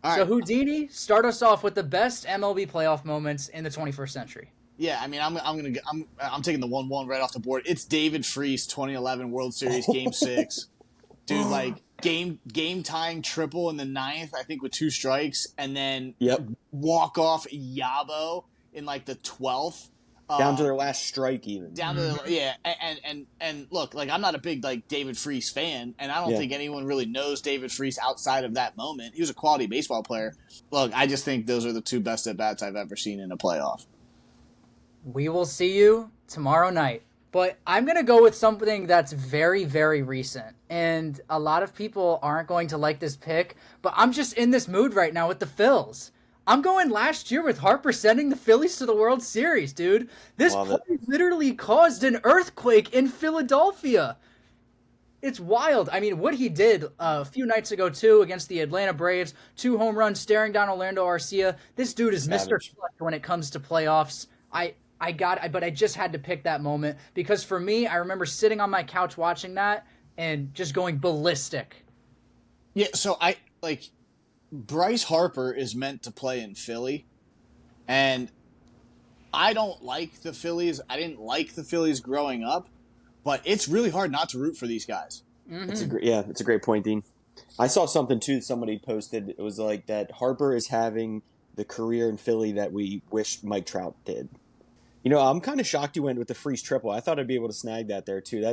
All So right. Houdini, start us off with the best MLB playoff moments in the 21st century. Yeah, I mean, I'm taking the 1-1 right off the board. It's David Freese, 2011 World Series, Game Six, dude. Like game tying triple in the ninth, I think with two strikes, and then Yep. walk off Yabo in like the 12th. Down to their last strike, even. Down to the, yeah, and look, like I'm not a big like David Freese fan, and I don't Yeah. think anyone really knows David Freese outside of that moment. He was a quality baseball player. Look, I just think those are the two best at bats I've ever seen in a playoff. We will see you tomorrow night. But I'm going to go with something that's very, very recent. And a lot of people aren't going to like this pick, but I'm just in this mood right now with the Phils. I'm going last year with Harper sending the Phillies to the World Series, dude. This Love play literally caused an earthquake in Philadelphia. It's wild. I mean, what he did a few nights ago, too, against the Atlanta Braves, 2 home runs staring down Orlando Arcia. This dude is Mr. Savage. Clutch when it comes to playoffs. But I just had to pick that moment because for me, I remember sitting on my couch watching that and just going ballistic. Yeah, so I like Bryce Harper is meant to play in Philly, and I don't like the Phillies. I didn't like the Phillies growing up, but it's really hard not to root for these guys. It's a great point, Dean. I saw something too that somebody posted. It was like that Harper is having the career in Philly that we wish Mike Trout did. You know, I'm kind of shocked you went with the Freeze triple. I thought I'd be able to snag that there too.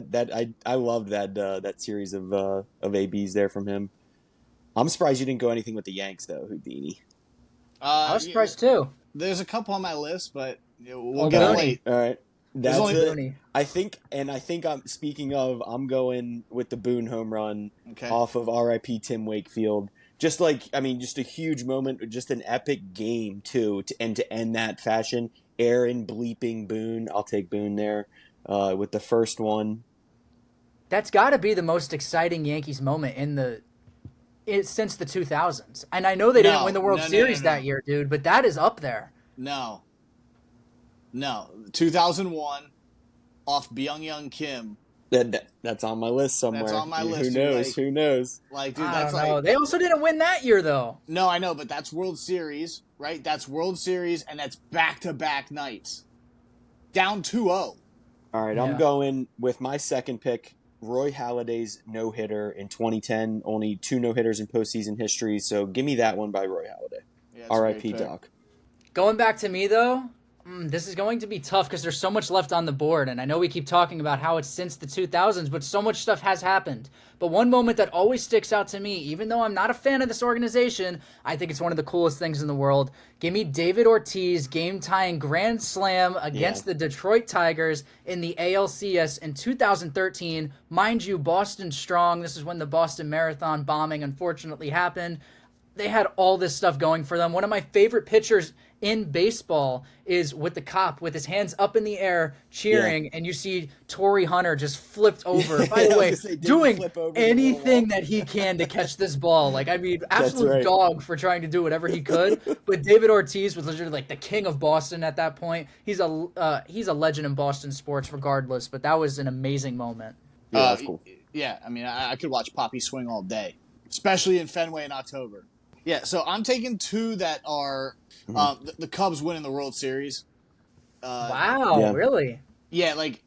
I loved that series of ABs there from him. I'm surprised you didn't go anything with the Yanks though, Houdini. I was surprised too. There's a couple on my list, but we'll Oh, get Booney. it late. All right, that's only it. Booney. I think I'm speaking of. I'm going with the Boone home run Okay. off of R.I.P. Tim Wakefield. Just a huge moment, just an epic game too, to end that fashion. Aaron bleeping Boone. I'll take Boone there with the first one. That's got to be the most exciting Yankees moment since the 2000s. And I know they didn't win the World Series that year, dude, but that is up there. No. 2001 off Byung-Young Kim. That's on my list somewhere. That's on my list, Who dude, knows? like- Who knows? Like, dude, I that's don't like know. They also didn't win that year, though. no, I know, but that's World Series, right? That's World Series, and that's back-to-back nights. Down 2-0. All right, Yeah. I'm going with my second pick, Roy Halladay's no-hitter in 2010. Only 2 no-hitters in postseason history, so give me that one by Roy Halladay. Yeah, that's a R.I.P. great pick. Doc. Going back to me, though, this is going to be tough because there's so much left on the board. And I know we keep talking about how it's since the 2000s, but so much stuff has happened. But one moment that always sticks out to me, even though I'm not a fan of this organization, I think it's one of the coolest things in the world. Give me David Ortiz game-tying grand slam against the Detroit Tigers in the ALCS in 2013. Mind you, Boston strong. This is when the Boston Marathon bombing unfortunately happened. They had all this stuff going for them. One of my favorite pitchers in baseball is with the cop with his hands up in the air cheering, and you see Torrey Hunter just flipped over. By the way, doing anything that he can to catch this ball. Like, I mean, absolute dog for trying to do whatever he could. But David Ortiz was literally like the king of Boston at that point. He's a legend in Boston sports regardless, but that was an amazing moment. Yeah, that's cool. Yeah, I mean, I could watch Poppy swing all day, especially in Fenway in October. Yeah, so I'm taking 2 that are the Cubs winning the World Series. Wow, really? Yeah, like,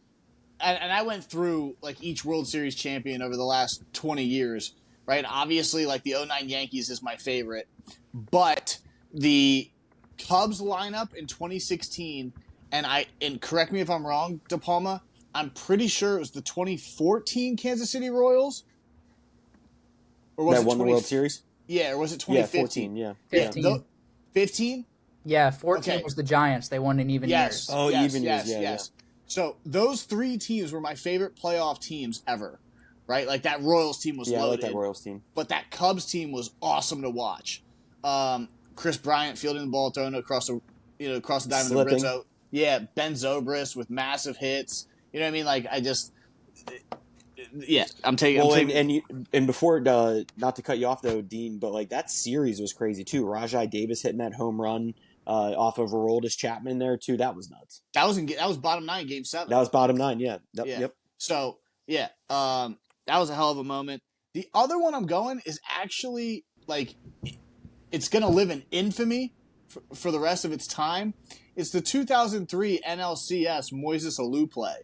and I went through like each World Series champion over the last 20 years, right? Obviously, like the '09 Yankees is my favorite, but the Cubs lineup in 2016, and correct me if I'm wrong, De Palma, I'm pretty sure it was the 2014 Kansas City Royals, or was that won the World Series? Yeah, or was it 2015? Yeah, 15. Yeah. 15? Yeah, 14 was the Giants. They won in even years. Oh, even years, yes. So those 3 teams were my favorite playoff teams ever, right? Like that Royals team was loaded. I like that Royals team. But that Cubs team was awesome to watch. Chris Bryant fielding the ball, throwing it across the diamond to Rizzo. Yeah, Ben Zobrist with massive hits. You know what I mean? Like, I'm taking. Well, I'm taking and before, not to cut you off though, Dean, but like that series was crazy too. Rajai Davis hitting that home run off of Aroldis Chapman there too. That was nuts. That was bottom 9, Game 7. That was bottom 9. Yeah. Yep. So that was a hell of a moment. The other one I'm going is actually like it's going to live in infamy for the rest of its time. It's the 2003 NLCS Moises Alou play.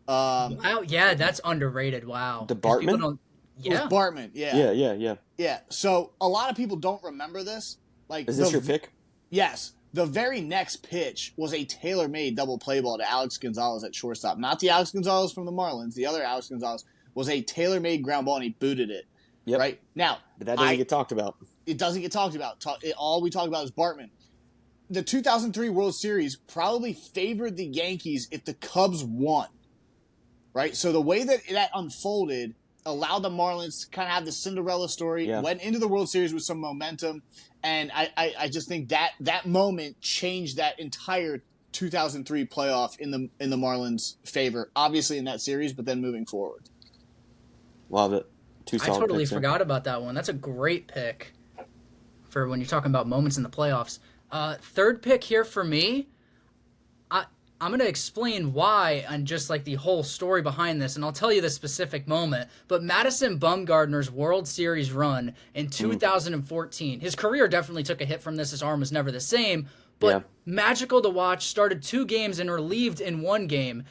Wow, yeah, that's underrated. Wow. The Bartman? It was Bartman, Yeah. So a lot of people don't remember this. Like, is this your pick? Yes. The very next pitch was a tailor-made double play ball to Alex Gonzalez at shortstop. Not the Alex Gonzalez from the Marlins. The other Alex Gonzalez was a tailor-made ground ball, and he booted it. Yep. Right? Now, but that doesn't get talked about. It doesn't get talked about. All we talk about is Bartman. The 2003 World Series probably favored the Yankees if the Cubs won. Right? So the way that unfolded allowed the Marlins to kind of have the Cinderella story, went into the World Series with some momentum, and I just think that moment changed that entire 2003 playoff in the Marlins' favor, obviously in that series, but then moving forward. Love it. I totally forgot about that one. That's a great pick for when you're talking about moments in the playoffs. Third pick here for me, I'm going to explain why and just like the whole story behind this, and I'll tell you the specific moment. But Madison Bumgarner's World Series run in 2014, his career definitely took a hit from this. His arm was never the same, but magical to watch. Started 2 games and relieved in 1 game.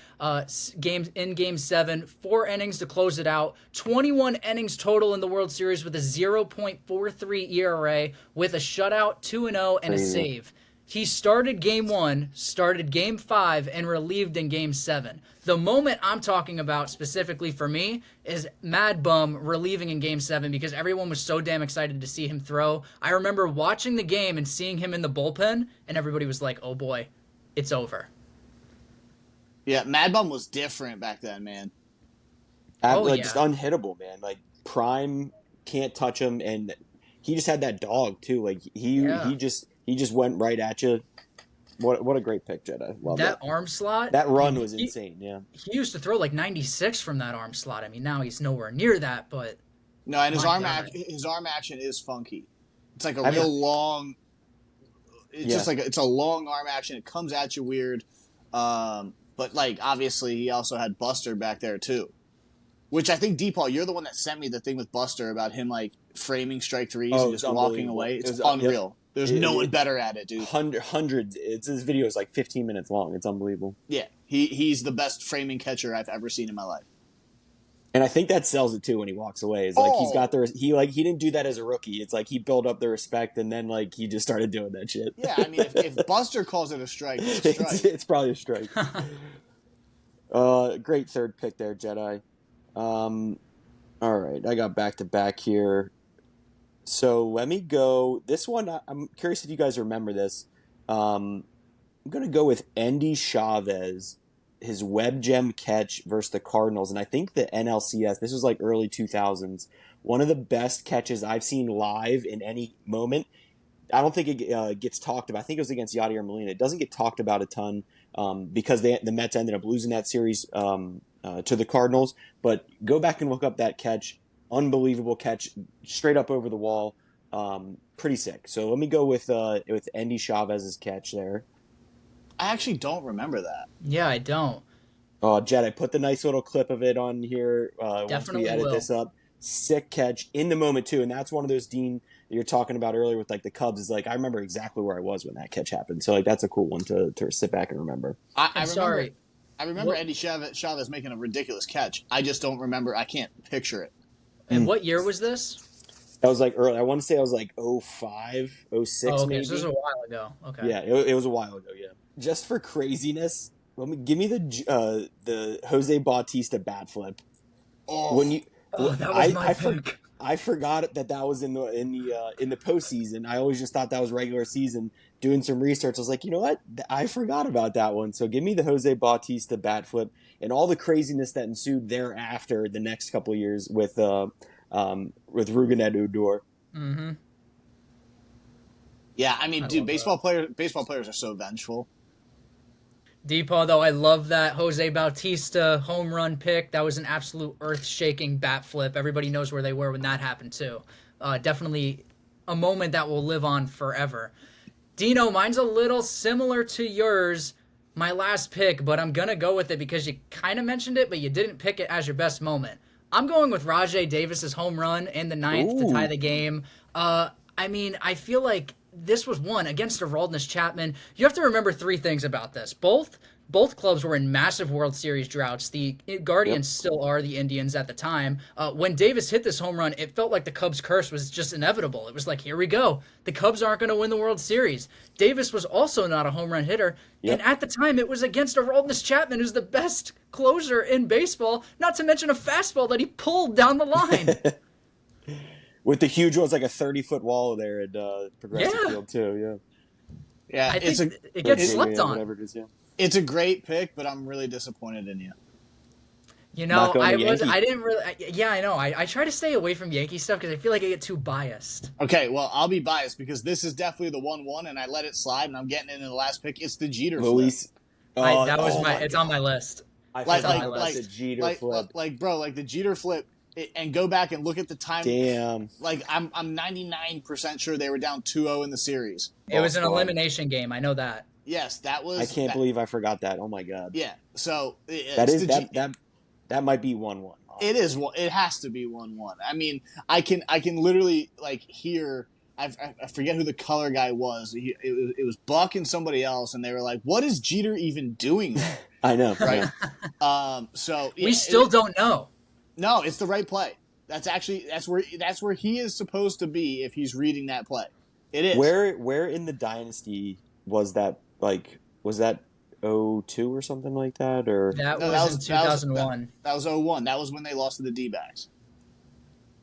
Game 7, 4 innings to close it out. 21 innings total in the World Series with a 0.43 ERA, with a shutout, 2-0, and a save. He started Game 1, started Game 5, and relieved in Game 7. The moment I'm talking about specifically for me is Mad Bum relieving in Game 7 because everyone was so damn excited to see him throw. I remember watching the game and seeing him in the bullpen, and everybody was like, oh boy, it's over. Yeah, Mad Bum was different back then, man. Just unhittable, man. Like, prime, can't touch him, and he just had that dog, too. Like, he just went right at you. What a great pick, Jedi. Love that arm slot. That run was insane. Yeah, he used to throw like 96 from that arm slot. I mean, now he's nowhere near that. But no, and his arm action is funky. It's like a real long. It's just like it's a long arm action. It comes at you weird, but like obviously he also had Buster back there too, which I think DePaul, you're the one that sent me the thing with Buster about him like framing strike threes and just walking away. It's unreal. There's no one better at it, dude. Hundreds. This video is like 15 minutes long. It's unbelievable. Yeah, he's the best framing catcher I've ever seen in my life. And I think that sells it too when he walks away. It's like he's got he didn't do that as a rookie. It's like he built up the respect and then like he just started doing that shit. Yeah, I mean if Buster calls it a strike, it's a strike. It's probably a strike. Great third pick there, Jedi. All right, I got back to back here. So let me go. This one, I'm curious if you guys remember this. I'm going to go with Endy Chavez, his web gem catch versus the Cardinals. And I think the NLCS, this was like early 2000s, one of the best catches I've seen live in any moment. I don't think it gets talked about. I think it was against Yadier Molina. It doesn't get talked about a ton because the Mets ended up losing that series to the Cardinals. But go back and look up that catch. Unbelievable catch, straight up over the wall. Pretty sick. So let me go with Endy Chavez's catch there. I actually don't remember that. Yeah, I don't. Oh, Jed, I put the nice little clip of it on here once we edit will. this up. Sick catch in the moment too, and that's one of those, Dean, that you're talking about earlier with like the Cubs. Is like I remember exactly where I was when that catch happened. So like that's a cool one to sit back and remember. I remember Endy Chavez making a ridiculous catch. I just don't remember. I can't picture it. And what year was this? That was like early. I want to say I was like 05, 06 maybe. So this was a while ago. Okay. Yeah, it was a while ago, yeah. Just for craziness, give me the Jose Bautista bat flip. Oh, that was my pick. I forgot that was in the postseason. I always just thought that was regular season. Doing some research, I was like, you know what? I forgot about that one. So give me the Jose Bautista bat flip and all the craziness that ensued thereafter the next couple of years with Rougned Odor. Mm-hmm. Yeah, I mean, dude, baseball players are so vengeful. DePaul, though, I love that Jose Bautista home run pick. That was an absolute earth-shaking bat flip. Everybody knows where they were when that happened, too. Definitely a moment that will live on forever. Dino, mine's a little similar to yours, my last pick, but I'm going to go with it because you kind of mentioned it, but you didn't pick it as your best moment. I'm going with Raj Davis's home run in the ninth to tie the game. I mean, I feel like this was one against Aroldis Chapman. You have to remember three things about this. Both clubs were in massive World Series droughts. The Guardians still are the Indians at the time. When Davis hit this home run, it felt like the Cubs' curse was just inevitable. It was like, here we go. The Cubs aren't going to win the World Series. Davis was also not a home run hitter. And at the time, it was against Aroldis Chapman, who's the best closer in baseball, not to mention a fastball that he pulled down the line. With the huge ones, like a 30-foot wall there at Progressive Field, too. Yeah, I think it gets slept on. Whatever it is, It's a great pick, but I'm really disappointed in you. You know, I didn't really. I know. I try to stay away from Yankee stuff because I feel like I get too biased. Okay, well, I'll be biased because this is definitely the 1-1, and I let it slide, and I'm getting into the last pick. It's the Jeter flip. It's on my list. I forgot about the Jeter flip. Like the Jeter flip, and go back and look at the time. Damn. Like, I'm 99% sure they were down 2-0 in the series. It was an elimination game. I know that. Yes, that was. I can't believe I forgot that. Oh my god. Yeah. So that might be 1-1. It is. It has to be 1-1. I mean, I can literally like hear. I forget who the color guy was. It was Buck and somebody else, and they were like, "What is Jeter even doing there?" I know, right? We still don't know. No, it's the right play. That's where he is supposed to be if he's reading that play. It is. Where in the dynasty was that? Like, was that 02 or something like that? Or that was in 2001. That was 01. That was when they lost to the D-backs.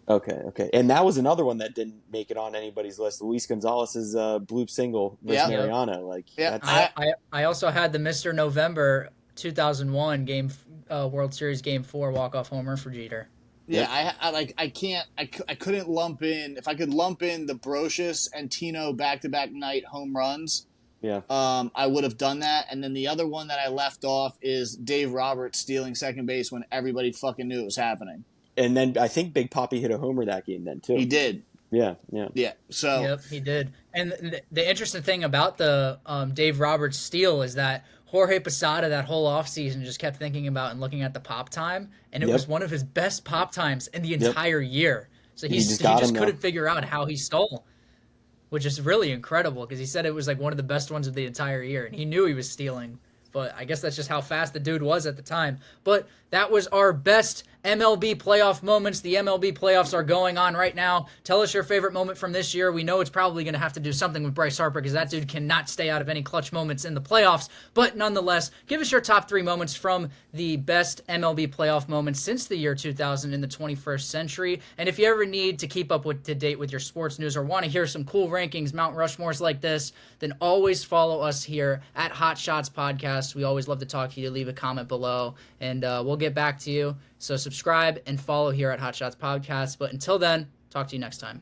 Okay. And that was another one that didn't make it on anybody's list. Luis Gonzalez's bloop single versus Mariano. Like, I also had the Mr. November 2001 game, World Series Game 4 walk-off homer for Jeter. Yeah, I couldn't lump in. If I could lump in the Brocious and Tino back-to-back night home runs, I would have done that. And then the other one that I left off is Dave Roberts stealing second base when everybody fucking knew it was happening. And then I think Big Papi hit a homer that game then too. He did. Yeah. So yep, he did. And the interesting thing about the Dave Roberts steal is that Jorge Posada that whole offseason just kept thinking about and looking at the pop time, and it was one of his best pop times in the entire year. So he just couldn't figure out how he stole, which is really incredible because he said it was like one of the best ones of the entire year, and he knew he was stealing. But I guess that's just how fast the dude was at the time. But that was our best MLB playoff moments. The MLB playoffs are going on right now. Tell us your favorite moment from this year. We know it's probably going to have to do something with Bryce Harper because that dude cannot stay out of any clutch moments in the playoffs. But nonetheless, give us your top 3 moments from the best MLB playoff moments since the year 2000 in the 21st century. And if you ever need to keep up to date with your sports news or want to hear some cool rankings, Mount Rushmores like this, then always follow us here at Hot Shots Podcast. We always love to talk to you. Leave a comment below, and we'll get back to you. So subscribe and follow here at Hot Shots Podcast. But until then, talk to you next time.